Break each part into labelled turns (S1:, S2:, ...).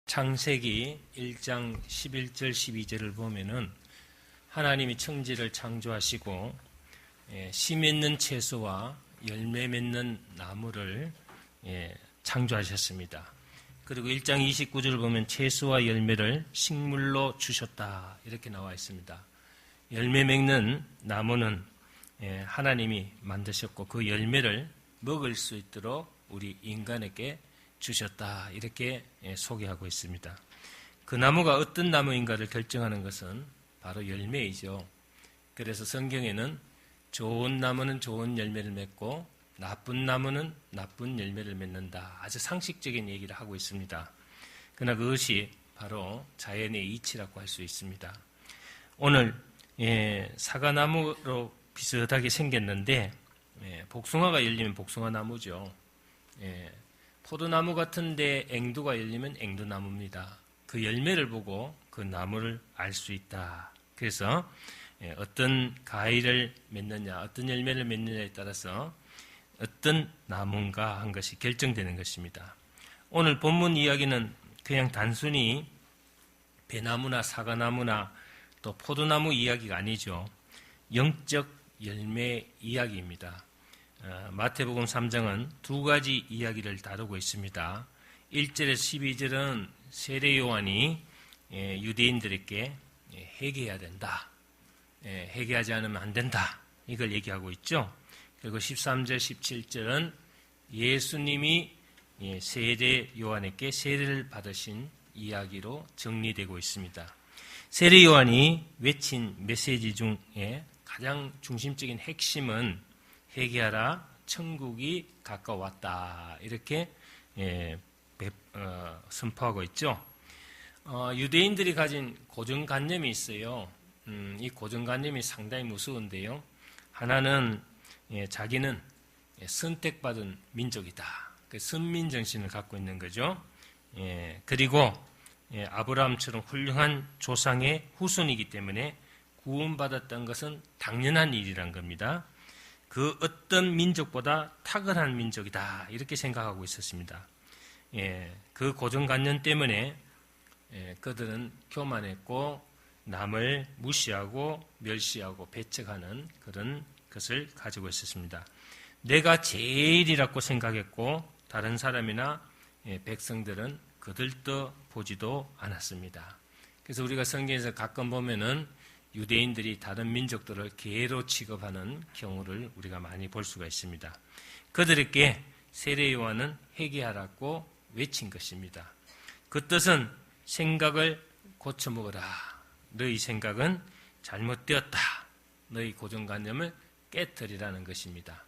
S1: 창세기 1장 11절 12절을 보면은 하나님이 천지를 창조하시고 씨 맺는 채소와 열매 맺는 나무를 창조하셨습니다. 그리고 1장 29절을 보면 채소와 열매를 식물로 주셨다 이렇게 나와 있습니다. 열매 맺는 나무는 하나님이 만드셨고 그 열매를 먹을 수 있도록 우리 인간에게 주셨다 이렇게 소개하고 있습니다. 그 나무가 어떤 나무인가를 결정하는 것은 바로 열매이죠. 그래서 성경에는 좋은 나무는 좋은 열매를 맺고 나쁜 나무는 나쁜 열매를 맺는다. 아주 상식적인 얘기를 하고 있습니다. 그러나 그것이 바로 자연의 이치라고 할 수 있습니다. 오늘 사과나무로 비슷하게 생겼는데 복숭아가 열리면 복숭아 나무죠. 포도나무 같은데 앵두가 열리면 앵두나무입니다. 그 열매를 보고 그 나무를 알 수 있다. 그래서 어떤 과일을 맺느냐, 어떤 열매를 맺느냐에 따라서 어떤 나무인가 한 것이 결정되는 것입니다. 오늘 본문 이야기는 그냥 단순히 배나무나 사과나무나 또 포도나무 이야기가 아니죠. 영적 열매 이야기입니다. 마태복음 3장은 두 가지 이야기를 다루고 있습니다. 1절에서 12절은 세례 요한이 유대인들에게 회개해야 된다. 회개하지 않으면 안 된다. 이걸 얘기하고 있죠. 그리고 13절, 17절은 예수님이 세례 요한에게 세례를 받으신 이야기로 정리되고 있습니다. 세례 요한이 외친 메시지 중에 가장 중심적인 핵심은 회개하라, 천국이 가까웠다. 이렇게 선포하고 있죠. 유대인들이 가진 고정관념이 있어요. 이 고정관념이 상당히 무서운데요. 하나는 자기는 선택받은 민족이다. 그 선민 정신을 갖고 있는 거죠. 그리고 아브라함처럼 훌륭한 조상의 후손이기 때문에 구원받았던 것은 당연한 일이란 겁니다. 그 어떤 민족보다 탁월한 민족이다 이렇게 생각하고 있었습니다. 그 고정관념 때문에 그들은 교만했고 남을 무시하고 멸시하고 배척하는 그런 것을 가지고 있었습니다. 내가 제일이라고 생각했고 다른 사람이나 백성들은 거들떠 보지도 않았습니다. 그래서 우리가 성경에서 가끔 보면은 유대인들이 다른 민족들을 개로 취급하는 경우를 우리가 많이 볼 수가 있습니다. 그들에게 세례 요한은 회개하라고 외친 것입니다. 그 뜻은 생각을 고쳐먹어라. 너희 생각은 잘못되었다. 너희 고정관념을 깨뜨리라는 것입니다.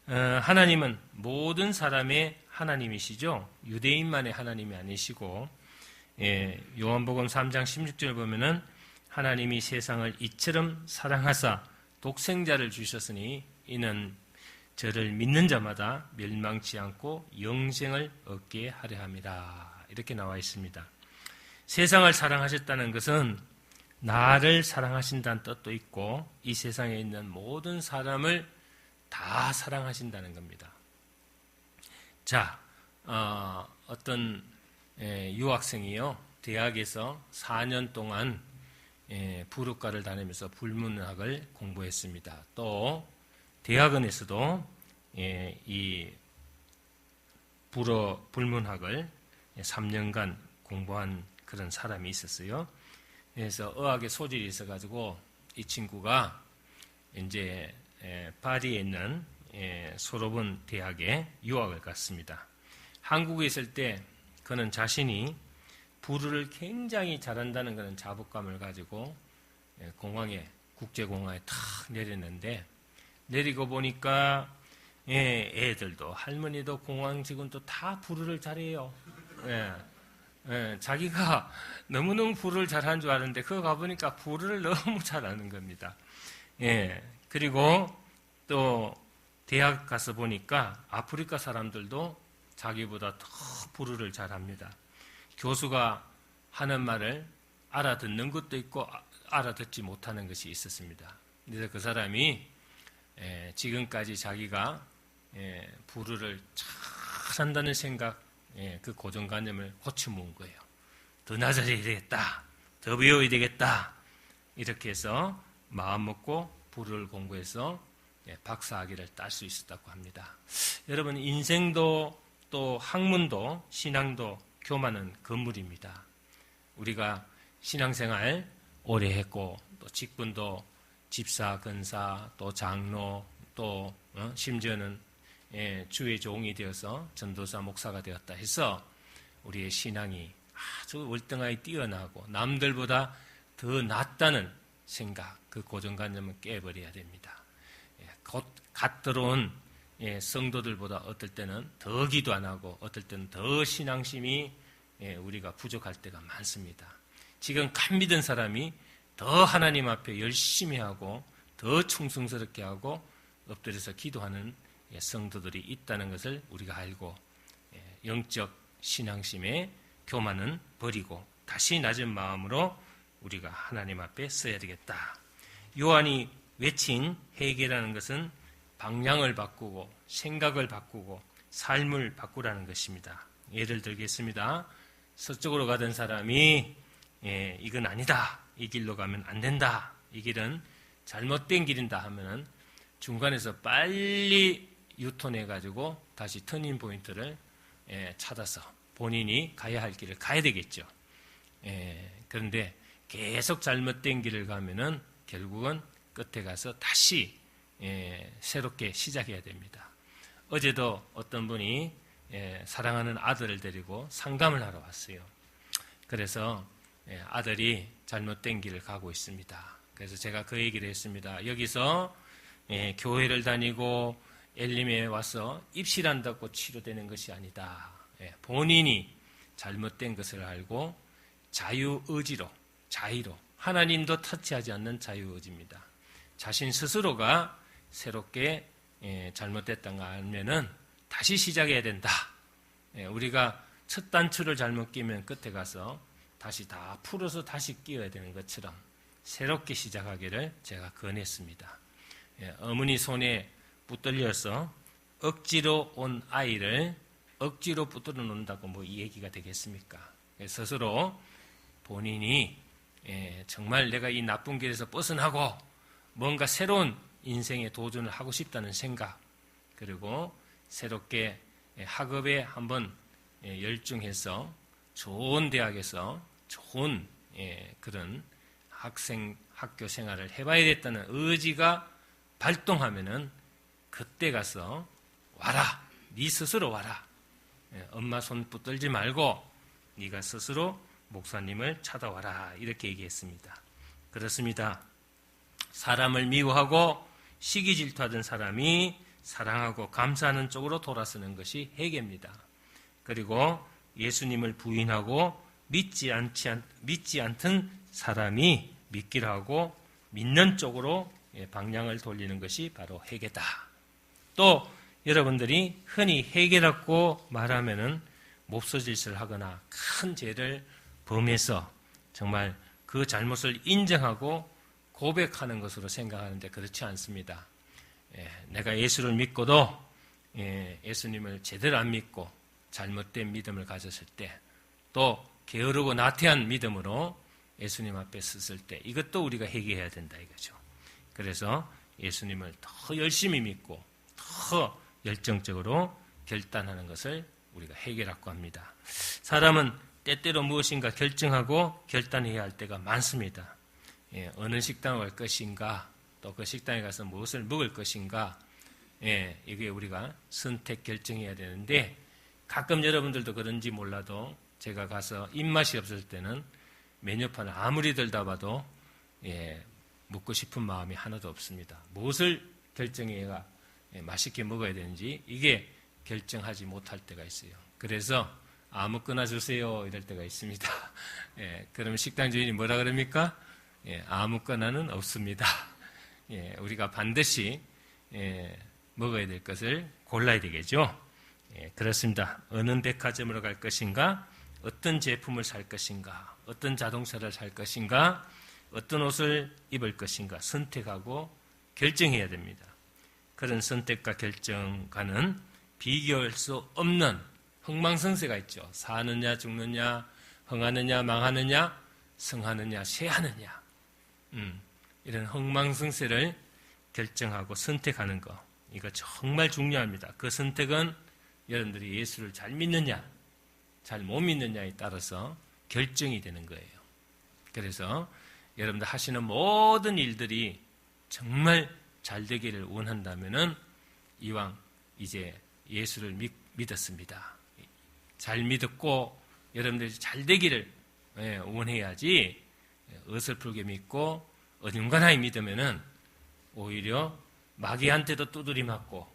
S1: 하나님은 모든 사람의 하나님이시죠. 유대인만의 하나님이 아니시고 요한복음 3장 16절 보면은 하나님이 세상을 이처럼 사랑하사 독생자를 주셨으니 이는 저를 믿는 자마다 멸망치 않고 영생을 얻게 하려 함이라. 이렇게 나와 있습니다. 세상을 사랑하셨다는 것은 나를 사랑하신다는 뜻도 있고 이 세상에 있는 모든 사람을 다 사랑하신다는 겁니다. 자, 어떤 유학생이요. 대학에서 4년 동안 부르과를 다니면서 불문학을 공부했습니다. 또 대학원에서도 이 불문학을 3년간 공부한 그런 사람이 있었어요. 그래서 의학에 소질이 있어가지고 이 친구가 이제 파리에 있는 소르본 대학에 유학을 갔습니다. 한국에 있을 때 그는 자신이 불어를 굉장히 잘한다는 그런 자부감을 가지고 공항에 국제공항에 탁 내렸는데 내리고 보니까 애들도 할머니도 공항 직원도 다 불어를 잘해요. 자기가 너무너무 불어를 잘하는 줄 알았는데 그거 가보니까 불어를 너무 잘하는 겁니다. 그리고 또 대학 가서 보니까 아프리카 사람들도 자기보다 더 불어를 잘합니다. 교수가 하는 말을 알아듣는 것도 있고 알아듣지 못하는 것이 있었습니다. 그래서 그 사람이 지금까지 자기가 불어를 잘한다는 생각, 그 고정관념을 고쳐먹은 거예요. 더 나아져야 되겠다. 더 배워야 되겠다. 이렇게 해서 마음 먹고 불을 공부해서 박사학위를 딸 수 있었다고 합니다. 여러분, 인생도 또 학문도 신앙도 교만은 건물입니다. 우리가 신앙생활 오래 했고 또 직분도 집사, 근사, 또 장로, 또 심지어는 주의 종이 되어서 전도사, 목사가 되었다 해서 우리의 신앙이 아주 월등하게 뛰어나고 남들보다 더 낫다는 생각, 그 고정관념을 깨버려야 됩니다. 갓 들어온 성도들보다 어떨 때는 더 기도 안 하고 어떨 때는 더 신앙심이 우리가 부족할 때가 많습니다. 지금 갓 믿은 사람이 더 하나님 앞에 열심히 하고 더 충성스럽게 하고 엎드려서 기도하는 성도들이 있다는 것을 우리가 알고 영적 신앙심의 교만은 버리고 다시 낮은 마음으로 우리가 하나님 앞에 서야 되겠다. 요한이 외친 회개라는 것은 방향을 바꾸고 생각을 바꾸고 삶을 바꾸라는 것입니다. 예를 들겠습니다. 서쪽으로 가던 사람이 이건 아니다. 이 길로 가면 안 된다. 이 길은 잘못된 길인다 하면은 중간에서 빨리 유턴해가지고 다시 터닝 포인트를 찾아서 본인이 가야 할 길을 가야 되겠죠. 그런데 계속 잘못된 길을 가면은 결국은 끝에 가서 다시 새롭게 시작해야 됩니다. 어제도 어떤 분이 사랑하는 아들을 데리고 상담을 하러 왔어요. 그래서 아들이 잘못된 길을 가고 있습니다. 그래서 제가 그 얘기를 했습니다. 여기서 교회를 다니고 엘림에 와서 입실한다고 치료되는 것이 아니다. 본인이 잘못된 것을 알고 자유의지로, 자의로, 하나님도 터치하지 않는 자유의지입니다. 자신 스스로가 새롭게 잘못됐다는 거 알면은 다시 시작해야 된다. 우리가 첫 단추를 잘못 끼면 끝에 가서 다시 다 풀어서 다시 끼워야 되는 것처럼 새롭게 시작하기를 제가 권했습니다. 어머니 손에 붙들려서 억지로 온 아이를 억지로 붙들어 놓는다고 뭐 이 얘기가 되겠습니까? 스스로 본인이 정말 내가 이 나쁜 길에서 벗어나고 뭔가 새로운 인생에 도전을 하고 싶다는 생각, 그리고 새롭게 학업에 한번 열중해서 좋은 대학에서 좋은 그런 학교 생활을 해봐야겠다는 의지가 발동하면은 그때 가서 와라, 네 스스로 와라. 엄마 손 붙들지 말고 네가 스스로 목사님을 찾아와라. 이렇게 얘기했습니다. 그렇습니다. 사람을 미워하고 시기 질투하던 사람이 사랑하고 감사하는 쪽으로 돌아서는 것이 회개입니다. 그리고 예수님을 부인하고 믿지 않던 사람이 믿기로 하고 믿는 쪽으로 방향을 돌리는 것이 바로 회개다. 또 여러분들이 흔히 회개라고 말하면은 몹쓸짓을 하거나 큰 죄를 범해서 정말 그 잘못을 인정하고 고백하는 것으로 생각하는데 그렇지 않습니다. 내가 예수를 믿고도 예수님을 제대로 안 믿고 잘못된 믿음을 가졌을 때, 또 게으르고 나태한 믿음으로 예수님 앞에 섰을 때 이것도 우리가 회개해야 된다 이거죠. 그래서 예수님을 더 열심히 믿고 더 열정적으로 결단하는 것을 우리가 회개라고 합니다. 사람은 때때로 무엇인가 결정하고 결단해야 할 때가 많습니다. 어느 식당을 갈 것인가, 또 그 식당에 가서 무엇을 먹을 것인가, 이게 우리가 선택 결정해야 되는데, 가끔 여러분들도 그런지 몰라도 제가 가서 입맛이 없을 때는 메뉴판을 아무리 들다봐도 먹고 싶은 마음이 하나도 없습니다. 무엇을 결정해야 맛있게 먹어야 되는지 이게 결정하지 못할 때가 있어요. 그래서 아무거나 주세요 이럴 때가 있습니다. 그러면 식당 주인이 뭐라 그럽니까? 아무거나는 없습니다. 우리가 반드시 먹어야 될 것을 골라야 되겠죠. 그렇습니다. 어느 백화점으로 갈 것인가, 어떤 제품을 살 것인가, 어떤 자동차를 살 것인가, 어떤 옷을 입을 것인가 선택하고 결정해야 됩니다. 그런 선택과 결정과는 비교할 수 없는 흥망성쇠가 있죠. 사느냐 죽느냐, 흥하느냐 망하느냐, 성하느냐 쇠하느냐, 이런 흥망성쇠를 결정하고 선택하는 거, 이거 정말 중요합니다. 그 선택은 여러분들이 예수를 잘 믿느냐 잘 못 믿느냐에 따라서 결정이 되는 거예요. 그래서 여러분들 하시는 모든 일들이 정말 잘 되기를 원한다면은 이왕 이제 예수를 믿었습니다. 잘 믿었고 여러분들이 잘 되기를 원해야지, 어설프게 믿고 어중간하게 믿으면은 오히려 마귀한테도 두드리 맞고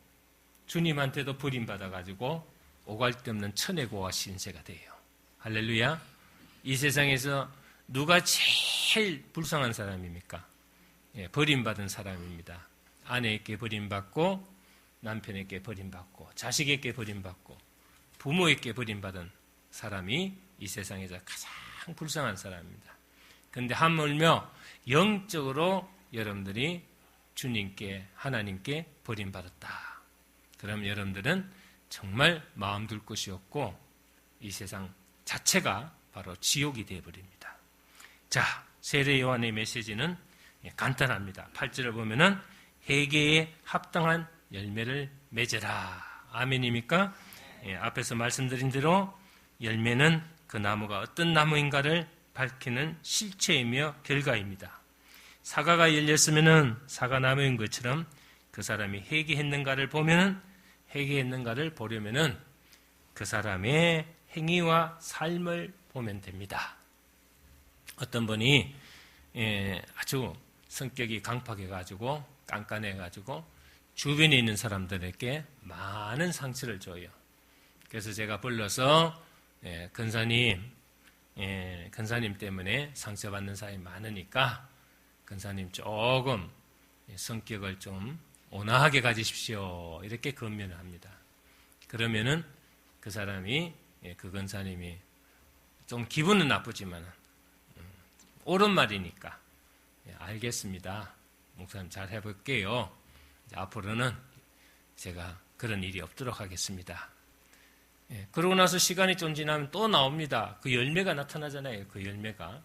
S1: 주님한테도 버림받아가지고 오갈 데 없는 천혜고와 신세가 돼요. 할렐루야. 이 세상에서 누가 제일 불쌍한 사람입니까? 버림받은 사람입니다. 아내에게 버림받고 남편에게 버림받고 자식에게 버림받고 부모에게 버림받은 사람이 이 세상에서 가장 불쌍한 사람입니다. 그런데 하물며 영적으로 여러분들이 주님께, 하나님께 버림받았다. 그럼 여러분들은 정말 마음 둘 곳이 없고 이 세상 자체가 바로 지옥이 되어버립니다. 자, 세례 요한의 메시지는 간단합니다. 8절을 보면은 회개에 합당한 열매를 맺으라. 아멘입니까? 앞에서 말씀드린 대로 열매는 그 나무가 어떤 나무인가를 밝히는 실체이며 결과입니다. 사과가 열렸으면은 사과나무인 것처럼 그 사람이 회개했는가를 보면은, 회개했는가를 보려면은 그 사람의 행위와 삶을 보면 됩니다. 어떤 분이 아주 성격이 강팍해가지고 깐깐해가지고 주변에 있는 사람들에게 많은 상처를 줘요. 그래서 제가 불러서 근사님 때문에 상처받는 사람이 많으니까 근사님 조금 성격을 좀 온화하게 가지십시오. 이렇게 권면을 합니다. 그러면은 그 사람이, 그 근사님이 좀 기분은 나쁘지만 옳은 말이니까 알겠습니다. 목사님 잘 해볼게요. 앞으로는 제가 그런 일이 없도록 하겠습니다. 그러고 나서 시간이 좀 지나면 또 나옵니다. 그 열매가 나타나잖아요. 그 열매가.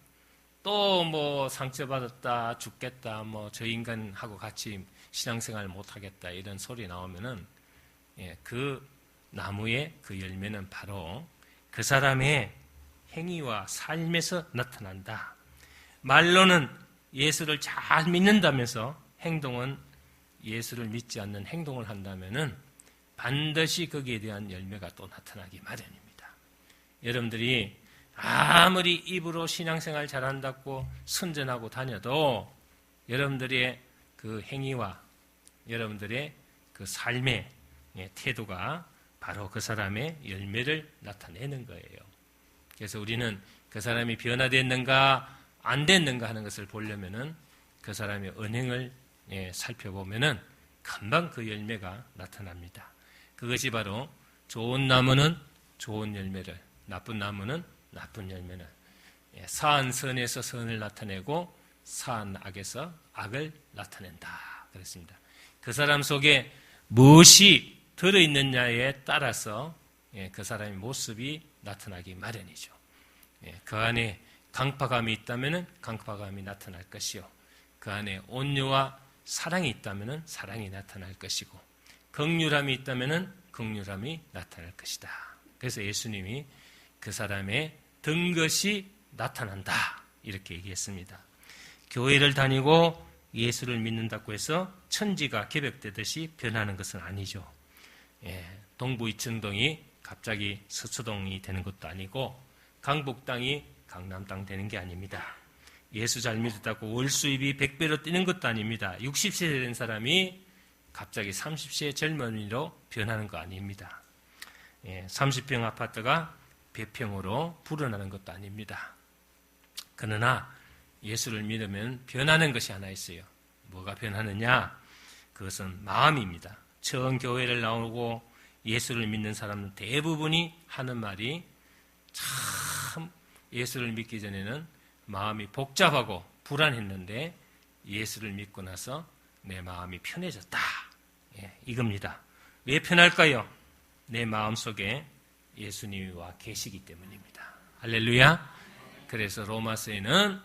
S1: 또 뭐 상처받았다, 죽겠다, 뭐 저 인간하고 같이 신앙생활 못하겠다 이런 소리 나오면은 그 나무의 그 열매는 바로 그 사람의 행위와 삶에서 나타난다. 말로는 예수를 잘 믿는다면서 행동은 예수를 믿지 않는 행동을 한다면은 반드시 거기에 대한 열매가 또 나타나기 마련입니다. 여러분들이 아무리 입으로 신앙생활 잘한다고 선전하고 다녀도 여러분들의 그 행위와 여러분들의 그 삶의 태도가 바로 그 사람의 열매를 나타내는 거예요. 그래서 우리는 그 사람이 변화됐는가 안 됐는가 하는 것을 보려면은 그 사람의 언행을 살펴보면은 금방 그 열매가 나타납니다. 그것이 바로 좋은 나무는 좋은 열매를, 나쁜 나무는 나쁜 열매를, 사한 선에서 선을 나타내고 사한 악에서 악을 나타낸다. 그랬습니다. 그 사람 속에 무엇이 들어있느냐에 따라서 그 사람의 모습이 나타나기 마련이죠. 그 안에 강팍함이 있다면 강팍함이 나타날 것이요, 그 안에 온유와 사랑이 있다면 사랑이 나타날 것이고, 긍휼함이 있다면 긍휼함이 나타날 것이다. 그래서 예수님이 그 사람의 든 것이 나타난다 이렇게 얘기했습니다. 교회를 다니고 예수를 믿는다고 해서 천지가 개벽되듯이 변하는 것은 아니죠. 동부 이천동이 갑자기 서초동이 되는 것도 아니고 강북 땅이 강남 땅 되는 게 아닙니다. 예수 잘 믿었다고 월 수입이 100배로 뛰는 것도 아닙니다. 60세 된 사람이 갑자기 30세 젊은이로 변하는 거 아닙니다. 30평 아파트가 100평으로 불어나는 것도 아닙니다. 그러나 예수를 믿으면 변하는 것이 하나 있어요. 뭐가 변하느냐? 그것은 마음입니다. 처음 교회를 나오고 예수를 믿는 사람은 대부분이 하는 말이, 참 예수를 믿기 전에는 마음이 복잡하고 불안했는데 예수를 믿고 나서 내 마음이 편해졌다. 이겁니다. 왜 편할까요? 내 마음속에 예수님이 와 계시기 때문입니다. 할렐루야. 그래서 로마서에는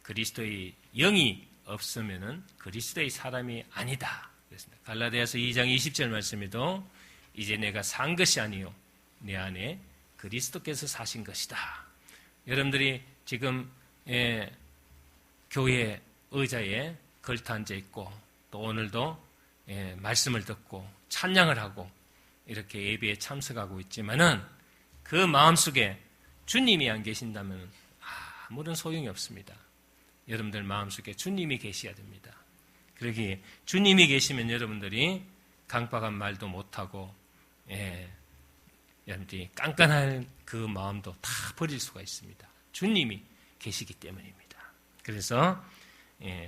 S1: 그리스도의 영이 없으면은 그리스도의 사람이 아니다. 그랬습니다. 갈라디아서 2장 20절 말씀에도 이제 내가 산 것이 아니요 내 안에 그리스도께서 사신 것이다. 여러분들이 지금 교회 의자에 걸터 앉아 있고 또 오늘도 말씀을 듣고 찬양을 하고 이렇게 예배에 참석하고 있지만은 그 마음속에 주님이 안 계신다면 아무런 소용이 없습니다. 여러분들 마음속에 주님이 계셔야 됩니다. 그러기에 주님이 계시면 여러분들이 강박한 말도 못하고 여러분들이 깐깐한 그 마음도 다 버릴 수가 있습니다. 주님이 계시기 때문입니다. 그래서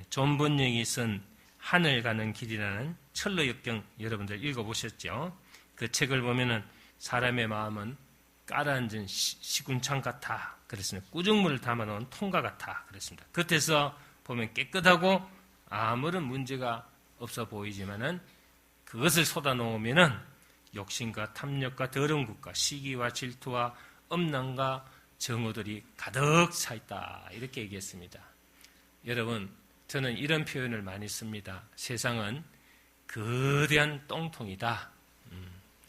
S1: 존 번역이 쓴 하늘 가는 길이라는 철로 역경 여러분들 읽어보셨죠? 그 책을 보면은 사람의 마음은 깔아앉은 시궁창 같아 그랬습니다. 꾸중물을 담아놓은 통과 같아 그랬습니다. 겉에서 보면 깨끗하고 아무런 문제가 없어 보이지만은 그것을 쏟아놓으면은 욕심과 탐욕과 더러운 것과 시기와 질투와 엄난과 정오들이 가득 차 있다 이렇게 얘기했습니다. 여러분 저는 이런 표현을 많이 씁니다. 세상은 거대한 똥통이다.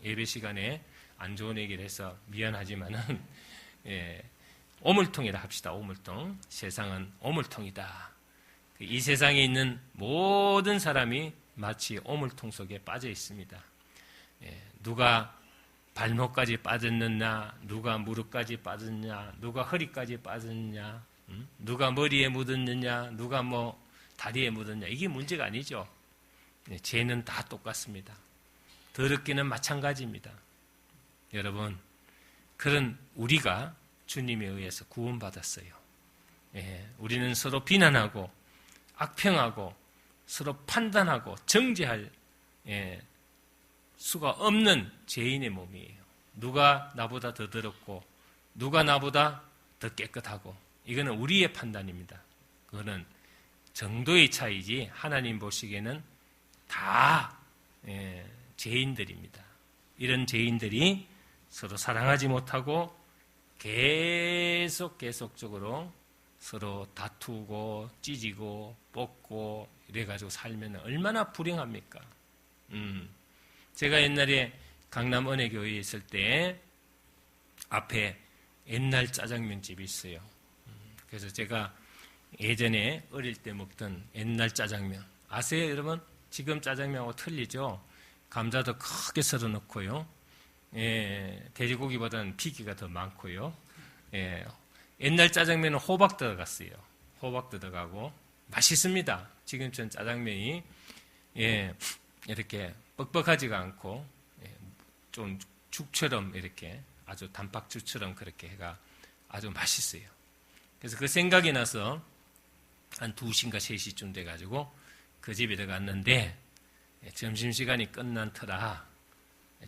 S1: 예배 시간에 안 좋은 얘기를 해서 미안하지만은 오물통이라 합시다. 오물통. 세상은 오물통이다. 이 세상에 있는 모든 사람이 마치 오물통 속에 빠져 있습니다. 누가 발목까지 빠졌느냐, 누가 무릎까지 빠졌냐, 누가 허리까지 빠졌냐, 누가 머리에 묻었느냐, 누가 다리에 묻었냐. 이게 문제가 아니죠. 죄는 다 똑같습니다. 더럽기는 마찬가지입니다. 여러분, 그런 우리가 주님에 의해서 구원받았어요. 우리는 서로 비난하고 악평하고 서로 판단하고 정죄할 수가 없는 죄인의 몸이에요. 누가 나보다 더 더럽고 누가 나보다 더 깨끗하고 이거는 우리의 판단입니다. 그거는 정도의 차이지 하나님 보시기에는 다 죄인들입니다. 이런 죄인들이 서로 사랑하지 못하고 계속적으로 서로 다투고 찢이고 뽑고 이래가지고 살면 얼마나 불행합니까? 제가 옛날에 강남 은혜교회에 있을 때 앞에 옛날 짜장면집이 있어요. 그래서 제가 예전에 어릴 때 먹던 옛날 짜장면 아세요 여러분? 지금 짜장면하고 틀리죠? 감자도 크게 썰어 넣고요. 돼지고기보다는 피기가 더 많고요. 옛날 짜장면은 호박 들어갔어요. 호박 들어가고 맛있습니다. 지금처럼 짜장면이 이렇게 뻑뻑하지가 않고 좀 죽처럼 이렇게 아주 단팥죽처럼 그렇게 해가 아주 맛있어요. 그래서 그 생각이 나서 한 2시인가 3시쯤 돼가지고 그 집에 들어갔는데 점심시간이 끝난 터라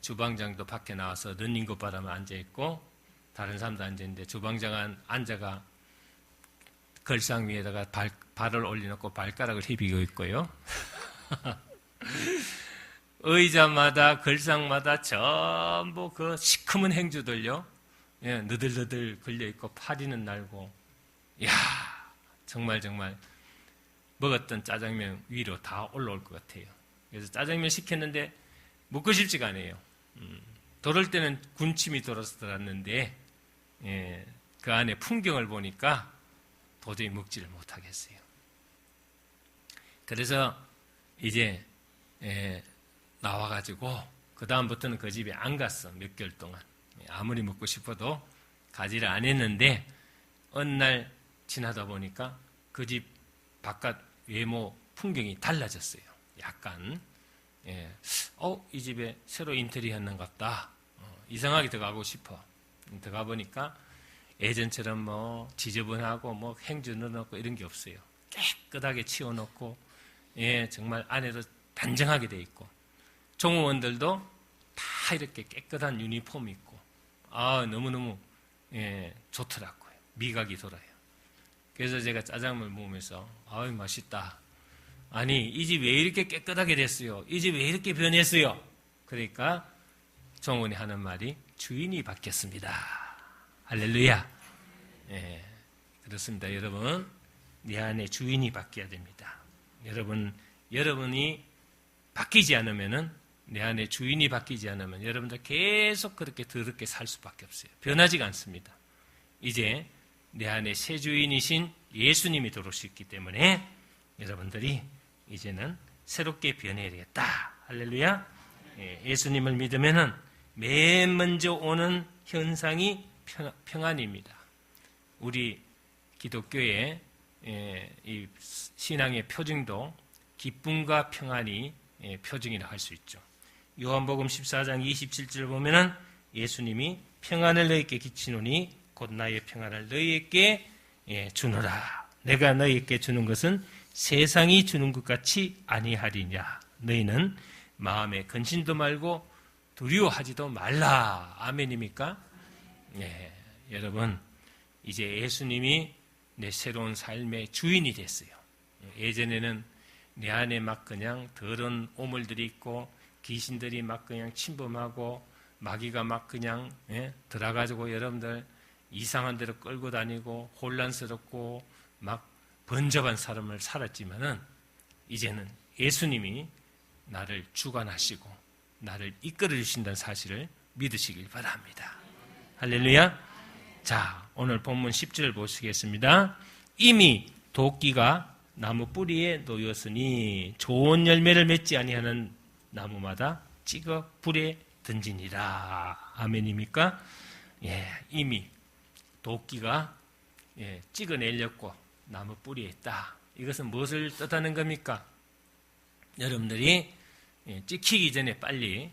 S1: 주방장도 밖에 나와서 런닝굿 바람에 앉아있고 다른 사람도 앉아있는데 주방장은 앉아가 걸상 위에다가 발을 올려놓고 발가락을 휘비고 있고요. 의자마다 걸상마다 전부 그 시커먼 행주들요. 느들느들 걸려있고 파리는 날고 이야 정말 먹었던 짜장면 위로 다 올라올 것 같아요. 그래서 짜장면 시켰는데 먹고 싶지가 않아요. 돌을 때는 군침이 돌아서 들었는데 그 안에 풍경을 보니까 도저히 먹지를 못하겠어요. 그래서 이제 나와가지고 그 다음부터는 그 집에 안 갔어. 몇 개월 동안. 아무리 먹고 싶어도 가지를 안 했는데 어느 날 지나다 보니까 그 집 바깥 외모 풍경이 달라졌어요. 약간 이 집에 새로 인테리어 했는 것 같다. 이상하게 들어가고 싶어. 들어가 보니까 예전처럼 지저분하고 행주 넣어놓고 이런 게 없어요. 깨끗하게 치워놓고 정말 안에도 단정하게 돼 있고 종업원들도 다 이렇게 깨끗한 유니폼 입고 너무너무 좋더라고요. 미각이 돌아요. 그래서 제가 짜장면을 먹으면서 맛있다. 아니 이 집 왜 이렇게 깨끗하게 됐어요? 이 집 왜 이렇게 변했어요? 그러니까 종업원이 하는 말이 주인이 바뀌었습니다. 할렐루야. 예, 그렇습니다. 여러분, 내 안에 주인이 바뀌어야 됩니다. 여러분이 바뀌지 않으면은, 내 안에 주인이 바뀌지 않으면 여러분들 계속 그렇게 더럽게 살 수밖에 없어요. 변하지가 않습니다. 이제 내 안에 새 주인이신 예수님이 들어오셨기 때문에 여러분들이 이제는 새롭게 변해야 되겠다. 할렐루야. 예수님을 믿으면은 맨 먼저 오는 현상이 평안입니다. 우리 기독교의 이 신앙의 표징도 기쁨과 평안이 표징이라 할 수 있죠. 요한복음 14장 27절 보면은 예수님이 평안을 너희에게 끼치노니 곧 나의 평안을 너희에게 주노라. 내가 너희에게 주는 것은 세상이 주는 것 같이 아니하리냐. 너희는 마음에 근심도 말고 두려워하지도 말라. 아멘입니까? 네, 여러분, 이제 예수님이 내 새로운 삶의 주인이 됐어요. 예전에는 내 안에 막 그냥 더러운 오물들이 있고 귀신들이 막 그냥 침범하고 마귀가 막 그냥 들어가지고 여러분들 이상한 데로 끌고 다니고 혼란스럽고 막 번잡한 삶을 살았지만은 이제는 예수님이 나를 주관하시고 나를 이끌어 주신다는 사실을 믿으시길 바랍니다. 할렐루야. 자, 오늘 본문 10절 보시겠습니다. 이미 도끼가 나무 뿌리에 놓였으니 좋은 열매를 맺지 아니하는 나무마다 찍어 불에 던지니라. 아멘입니까? 이미 도끼가 찍어내렸고 나무 뿌리에 있다. 이것은 무엇을 뜻하는 겁니까? 여러분들이 찍히기 전에 빨리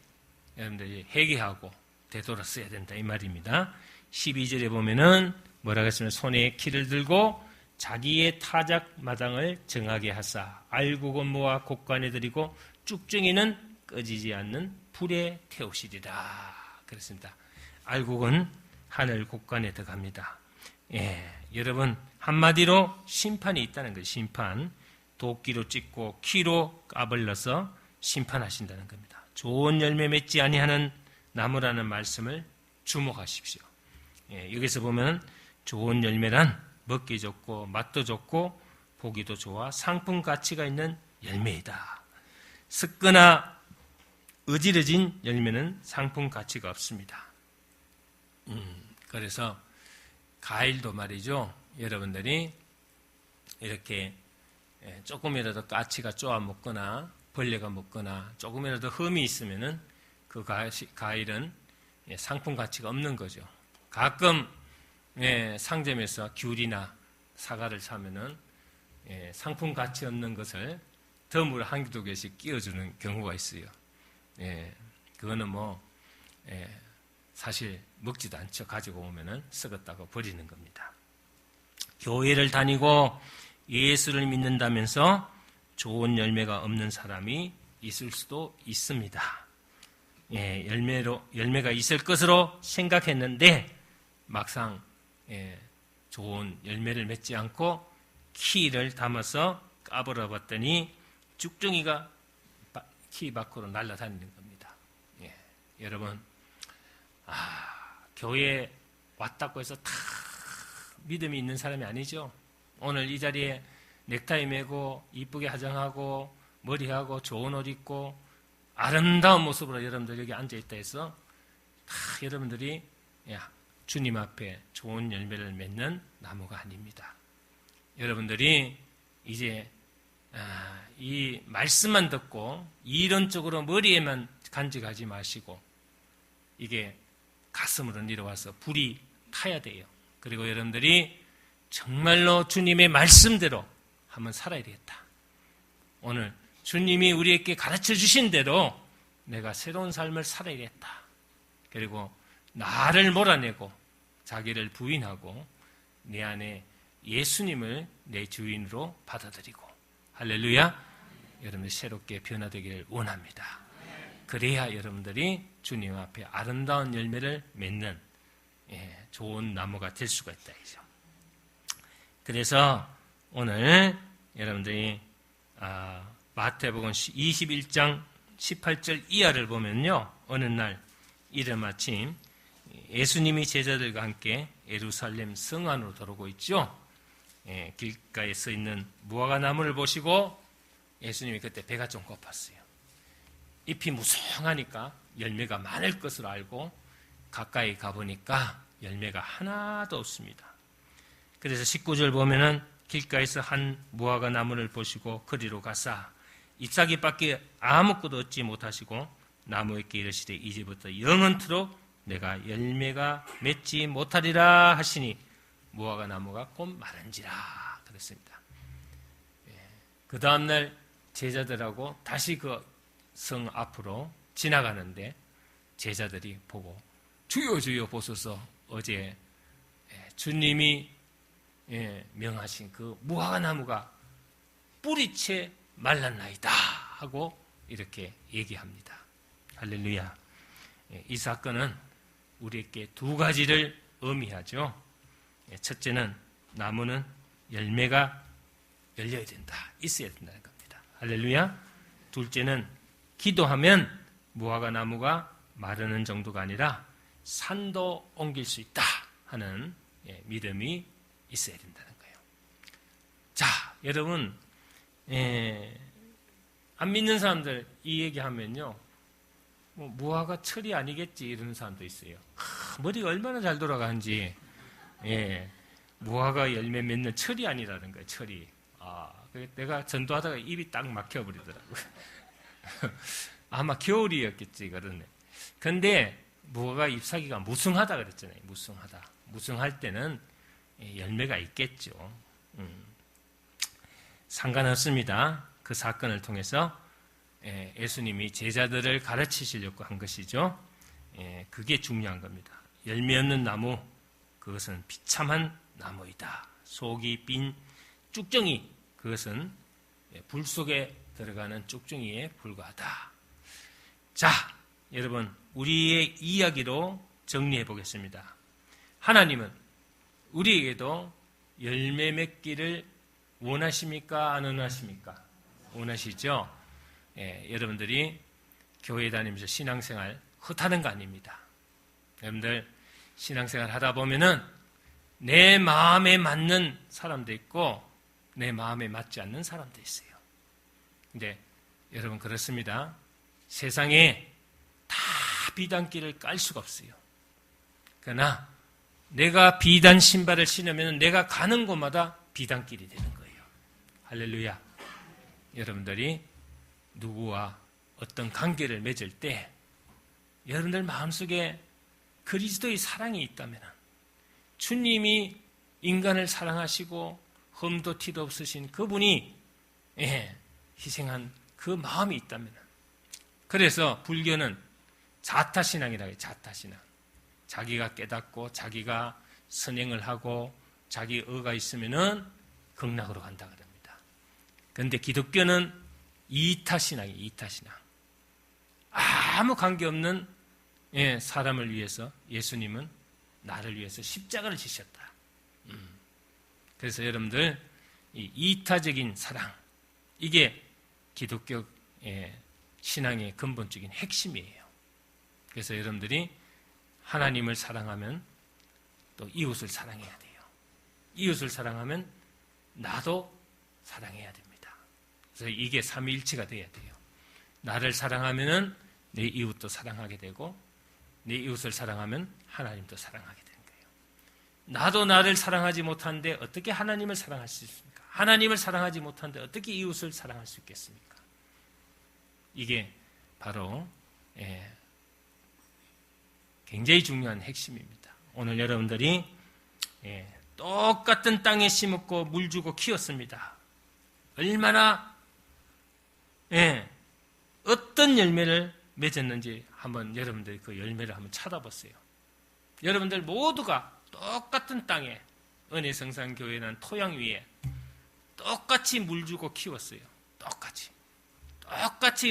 S1: 여러분들이 회개하고 되돌았어야 된다 이 말입니다. 12절에 보면은 뭐라고 했습니까? 손에 키를 들고 자기의 타작 마당을 정하게 하사 알곡은 모아 곡간에 들이고 쭉정이는 꺼지지 않는 불에 태우시리라. 그렇습니다. 알곡은 하늘 곡간에 들어갑니다. 여러분, 한마디로 심판이 있다는 거예요. 심판. 도끼로 찍고 키로 까불러서 심판하신다는 겁니다. 좋은 열매 맺지 아니하는 나무라는 말씀을 주목하십시오. 여기서 보면 좋은 열매란 먹기 좋고 맛도 좋고 보기도 좋아 상품 가치가 있는 열매이다. 습거나 어지러진 열매는 상품 가치가 없습니다. 그래서 과일도 말이죠. 여러분들이 이렇게 조금이라도 가치가 쪼아 먹거나 벌레가 먹거나 조금이라도 흠이 있으면은 그 과일은 상품 가치가 없는 거죠. 가끔 상점에서 귤이나 사과를 사면은 상품 가치 없는 것을 덤으로 한두 개씩 끼워주는 경우가 있어요. 그거는 사실 먹지도 않죠. 가지고 오면은 썩었다고 버리는 겁니다. 교회를 다니고 예수를 믿는다면서 좋은 열매가 없는 사람이 있을 수도 있습니다. 열매가 있을 것으로 생각했는데 막상 좋은 열매를 맺지 않고 키를 담아서 까불어 봤더니 쭉정이가 키 밖으로 날아다니는 겁니다. 여러분, 교회에 왔다고 해서 다 믿음이 있는 사람이 아니죠. 오늘 이 자리에 넥타이 매고 이쁘게 화장하고 머리하고 좋은 옷 입고 아름다운 모습으로 여러분들 여기 앉아있다 해서 다 여러분들이 주님 앞에 좋은 열매를 맺는 나무가 아닙니다. 여러분들이 이제 이 말씀만 듣고 이론적으로 머리에만 간직하지 마시고 이게 가슴으로 내려와서 불이 타야 돼요. 그리고 여러분들이 정말로 주님의 말씀대로 한번 살아야 되겠다. 오늘 주님이 우리에게 가르쳐 주신 대로 내가 새로운 삶을 살아야겠다. 그리고 나를 몰아내고 자기를 부인하고 내 안에 예수님을 내 주인으로 받아들이고 할렐루야. 여러분들 새롭게 변화되기를 원합니다. 그래야 여러분들이 주님 앞에 아름다운 열매를 맺는 좋은 나무가 될 수가 있다. 그래서 오늘 여러분들이 마태복음 21장 18절 이하를 보면요. 어느 날 이른 아침 예수님이 제자들과 함께 예루살렘 성 안으로 들어오고 있죠. 길가에 서 있는 무화과 나무를 보시고 예수님이 그때 배가 좀 고팠어요. 잎이 무성하니까 열매가 많을 것으로 알고 가까이 가보니까 열매가 하나도 없습니다. 그래서 19절 보면은 길가에서 한 무화과 나무를 보시고 그리로 가사 잎사귀밖에 아무것도 얻지 못하시고 나무에게 이르시되 이제부터 영원토록 내가 열매가 맺지 못하리라 하시니 무화과 나무가 곧 마른지라 그랬습니다. 그 다음날 제자들하고 다시 그 성 앞으로 지나가는데 제자들이 보고 주여 주여 보소서 어제 주님이 명하신 그 무화과 나무가 뿌리채 말랐나이다 하고 이렇게 얘기합니다. 할렐루야. 이 사건은 우리에게 두 가지를 의미하죠. 첫째는 나무는 열매가 열려야 된다, 있어야 된다는 겁니다. 할렐루야. 둘째는 기도하면 무화과 나무가 마르는 정도가 아니라 산도 옮길 수 있다 하는 믿음이 있어야 된다는 거예요. 자, 여러분, 안 믿는 사람들 이 얘기하면요, 무화과 철이 아니겠지 이러는 사람도 있어요. 머리가 얼마나 잘 돌아가는지. 무화과 열매 맺는 철이 아니라는 거예요. 철이. 내가 전도하다가 입이 딱 막혀버리더라고요. 아마 겨울이었겠지 그러네. 근데 무화과 잎사귀가 무성하다 그랬잖아요. 무성하다. 무성할 때는 열매가 있겠죠. 상관없습니다. 그 사건을 통해서 예수님이 제자들을 가르치시려고 한 것이죠. 그게 중요한 겁니다. 열매 없는 나무, 그것은 비참한 나무이다. 속이 빈 쭉정이, 그것은 불 속에 들어가는 쭉정이에 불과하다. 자, 여러분, 우리의 이야기로 정리해 보겠습니다. 하나님은 우리에게도 열매 맺기를 원하십니까? 안 원하십니까? 원하시죠? 여러분들이 교회 다니면서 신앙생활 헛하는 거 아닙니다. 여러분들 신앙생활 하다 보면은 내 마음에 맞는 사람도 있고 내 마음에 맞지 않는 사람도 있어요. 근데 여러분 그렇습니다. 세상에 다 비단길을 깔 수가 없어요. 그러나 내가 비단 신발을 신으면 내가 가는 곳마다 비단길이 되는 거예요. 할렐루야. 여러분들이 누구와 어떤 관계를 맺을 때 여러분들 마음속에 그리스도의 사랑이 있다면, 주님이 인간을 사랑하시고 흠도 티도 없으신 그분이 희생한 그 마음이 있다면, 그래서 불교는 자타신앙이라고 해요. 자타신앙. 자기가 깨닫고 자기가 선행을 하고 자기 의가 있으면은 극락으로 간다 그럽니다. 그런데 기독교는 이타신앙이에요. 이타신앙. 아무 관계없는 사람을 위해서 예수님은 나를 위해서 십자가를 지셨다. 그래서 여러분들 이 이타적인 사랑, 이게 기독교 신앙의 근본적인 핵심이에요. 그래서 여러분들이 하나님을 사랑하면 또 이웃을 사랑해야 돼요. 이웃을 사랑하면 나도 사랑해야 됩니다. 그래서 이게 삼위일체가 돼야 돼요. 나를 사랑하면은 내 이웃도 사랑하게 되고 내 이웃을 사랑하면 하나님도 사랑하게 되는 거예요. 나도 나를 사랑하지 못하는데 어떻게 하나님을 사랑할 수 있습니까? 하나님을 사랑하지 못하는데 어떻게 이웃을 사랑할 수 있겠습니까? 이게 바로 굉장히 중요한 핵심입니다. 오늘 여러분들이 똑같은 땅에 심었고 물 주고 키웠습니다. 얼마나 어떤 열매를 맺었는지 한번 여러분들이 그 열매를 한번 찾아보세요. 여러분들 모두가 똑같은 땅에 은혜성산교회는 토양 위에 똑같이 물 주고 키웠어요. 똑같이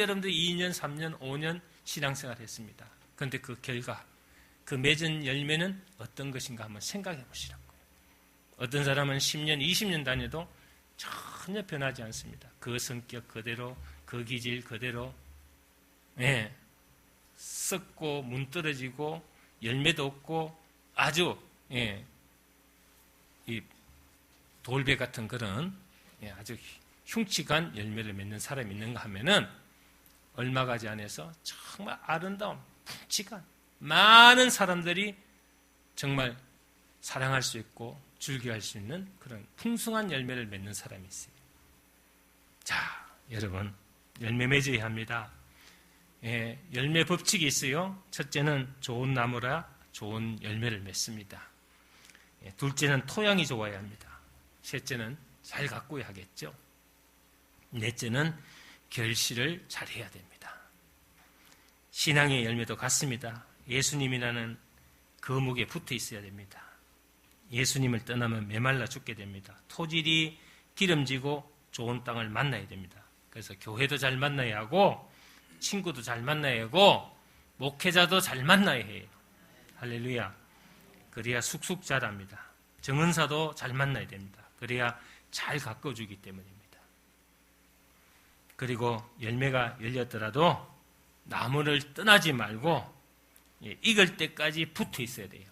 S1: 여러분들 2년, 3년, 5년 신앙생활 했습니다. 그런데 그 결과, 그 맺은 열매는 어떤 것인가 한번 생각해 보시라고요. 어떤 사람은 10년, 20년 다녀도 전혀 변하지 않습니다. 그 성격 그대로, 그 기질 그대로, 썩고 문드러지고 열매도 없고 아주 이 돌배 같은 그런 아주 흉측한 열매를 맺는 사람이 있는가 하면은 얼마 가지 안에서 정말 아름다운 푹직한 많은 사람들이 정말 사랑할 수 있고 즐겨할 수 있는 그런 풍성한 열매를 맺는 사람이 있어요. 자, 여러분 열매 맺어야 합니다. 열매 법칙이 있어요. 첫째는 좋은 나무라 좋은 열매를 맺습니다. 둘째는 토양이 좋아야 합니다. 셋째는 잘 가꾸어야 하겠죠. 넷째는 결실을 잘해야 됩니다. 신앙의 열매도 같습니다. 예수님이라는 거목에 붙어 있어야 됩니다. 예수님을 떠나면 메말라 죽게 됩니다. 토질이 기름지고 좋은 땅을 만나야 됩니다. 그래서 교회도 잘 만나야 하고 친구도 잘 만나야 하고 목회자도 잘 만나야 해요. 할렐루야. 그래야 쑥쑥 자랍니다. 정은사도 잘 만나야 됩니다. 그래야 잘 가꿔주기 때문입니다. 그리고 열매가 열렸더라도 나무를 떠나지 말고 익을 때까지 붙어 있어야 돼요.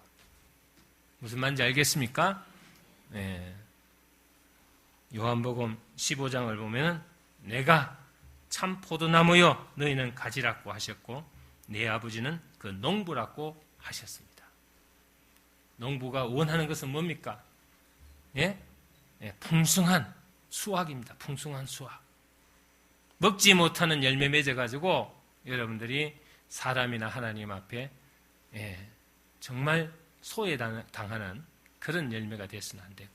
S1: 무슨 말인지 알겠습니까? 요한복음 15장을 보면 내가 참 포도나무요 너희는 가지라고 하셨고 내 아버지는 그 농부라고 하셨습니다. 농부가 원하는 것은 뭡니까? 풍성한 수확입니다. 풍성한 수확. 먹지 못하는 열매 맺어가지고 여러분들이 사람이나 하나님 앞에 정말 소외당하는 그런 열매가 되어서는 안 되고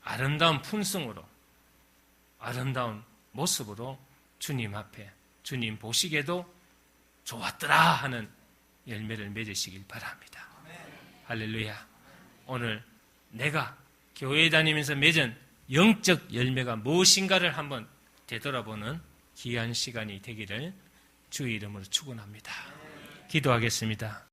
S1: 아름다운 품성으로 아름다운 모습으로 주님 앞에 주님 보시기에도 좋았더라 하는 열매를 맺으시길 바랍니다. 할렐루야. 오늘 내가 교회 다니면서 맺은 영적 열매가 무엇인가를 한번 되돌아보는 귀한 시간이 되기를 주의 이름으로 축원합니다. 기도하겠습니다.